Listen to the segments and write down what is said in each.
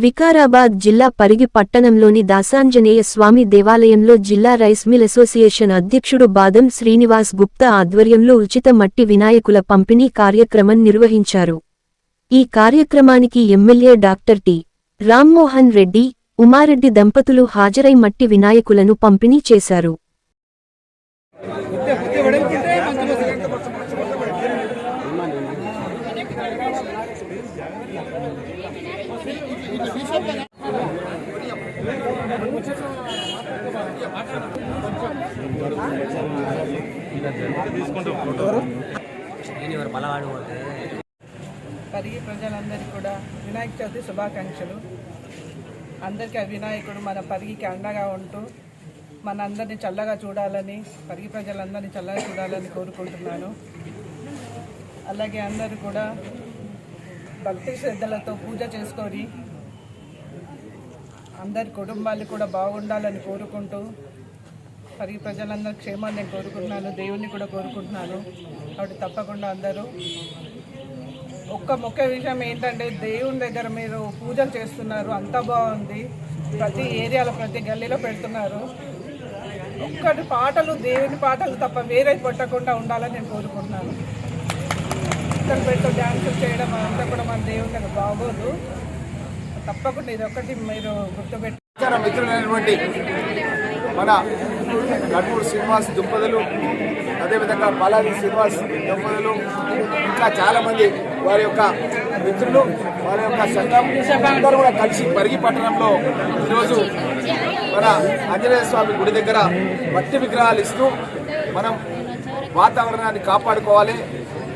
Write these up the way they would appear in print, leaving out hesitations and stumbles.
వికారాబాద్ జిల్లా పరిగి పట్టణంలోని దాసాంజనేయ స్వామి దేవాలయంలో జిల్లా రైస్ మిల్ అసోసియేషన్ అధ్యక్షుడు బాదం శ్రీనివాస్ గుప్తా ఆధ్వర్యంలో ఉచిత మట్టి వినాయకుల పంపిణీ కార్యక్రమం నిర్వహించారు. ఈ కార్యక్రమానికి MLA doctor T. Rammohan Reddy, Uma Reddy దంపతులు హాజరై మట్టి వినాయకులను పంపిణీ చేశారు. పరిగి ప్రజలందరికీ కూడా వినాయక చవితి శుభాకాంక్షలు. అందరికీ వినాయకుడు మన పరిగికి అండగా ఉంటూ మన అందరినీ చల్లగా చూడాలని, పరిగి ప్రజలందరినీ చల్లగా చూడాలని కోరుకుంటున్నాను. అలాగే అందరూ కూడా భక్తి శ్రద్ధలతో పూజ చేసుకొని అందరి కుటుంబాలు కూడా బాగుండాలని కోరుకుంటూ పరిగి ప్రజలందరూ క్షేమాన్ని నేను కోరుకుంటున్నాను, దేవుణ్ణి కూడా కోరుకుంటున్నాను. కాబట్టి తప్పకుండా అందరూ ఒక్క ముఖ్య విషయం ఏంటంటే, దేవుని దగ్గర మీరు పూజలు చేస్తున్నారు, అంతా బాగుంది, ప్రతి ఏరియాలో ప్రతి గల్లీలో పెడుతున్నారు. ఒక్కటి పాటలు, దేవుని పాటలు తప్ప వేరే పెట్టకుండా ఉండాలని నేను కోరుకుంటున్నాను. ఇక్కడ పెట్టు డ్యాన్సులు చేయడం అంతా కూడా మన దేవుని దగ్గర బాగోదు. తప్పకుండా ఇది ఒకటి మీరు గుర్తుపెట్టి మిత్రులైనటువంటి మన గడ్మూరు శ్రీనివాస్ దంపతులు, అదేవిధంగా బాలాజీ శ్రీనివాస్ దంపతులు, ఇంకా చాలామంది వారి యొక్క మిత్రులు, వారి యొక్క సంఘం అందరూ కూడా కలిసి పరిగి పట్టణంలో ఈరోజు మన ఆంజనేయ స్వామి గుడి దగ్గర మట్టి విగ్రహాలు ఇస్తూ మనం వాతావరణాన్ని కాపాడుకోవాలి,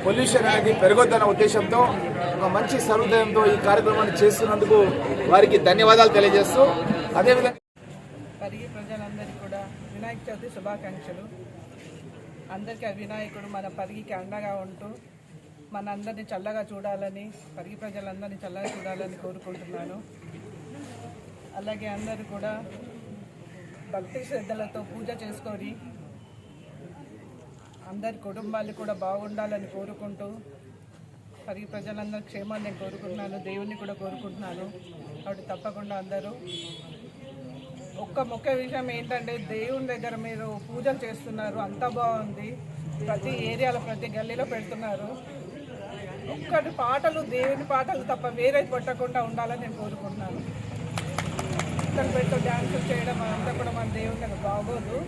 పొల్యూషన్ అనేది పెరగొద్దన్న ఉద్దేశంతో ఒక మంచి సహృదయంతో ఈ కార్యక్రమాన్ని చేస్తున్నందుకు వారికి ధన్యవాదాలు తెలియజేస్తూ, అదేవిధంగా పరిగి ప్రజలందరికీ కూడా వినాయక చవితి శుభాకాంక్షలు. అందరికీ వినాయకుడు మన పరిగికి అండగా ఉంటూ మన అందరినీ చల్లగా చూడాలని, పరిగి ప్రజలందరినీ చల్లగా చూడాలని కోరుకుంటున్నాను. అలాగే అందరూ కూడా భక్తి శ్రద్ధలతో పూజ చేసుకొని అందరి కుటుంబాలు కూడా బాగుండాలని కోరుకుంటూ పరిగి ప్రజలందరూ క్షేమాన్ని నేను కోరుకుంటున్నాను, దేవుణ్ణి కూడా కోరుకుంటున్నాను. కాబట్టి తప్పకుండా అందరూ ఒక్క ముఖ్య విషయం ఏంటంటే, దేవుని దగ్గర మీరు పూజలు చేస్తున్నారు, అంతా బాగుంది, ప్రతి ఏరియాలో ప్రతి గల్లీలో పెడుతున్నారు. ఒక్కటి పాటలు, దేవుని పాటలు తప్ప వేరే పెట్టకుండా ఉండాలని నేను కోరుకుంటున్నాను. ఇక్కడ పెట్టు డ్యాన్సులు చేయడం అంతా కూడా మన దేవుని దగ్గర బాగోదు.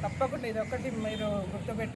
తప్పకుండా ఇది ఒకటి మీరు గుర్తుపెట్టి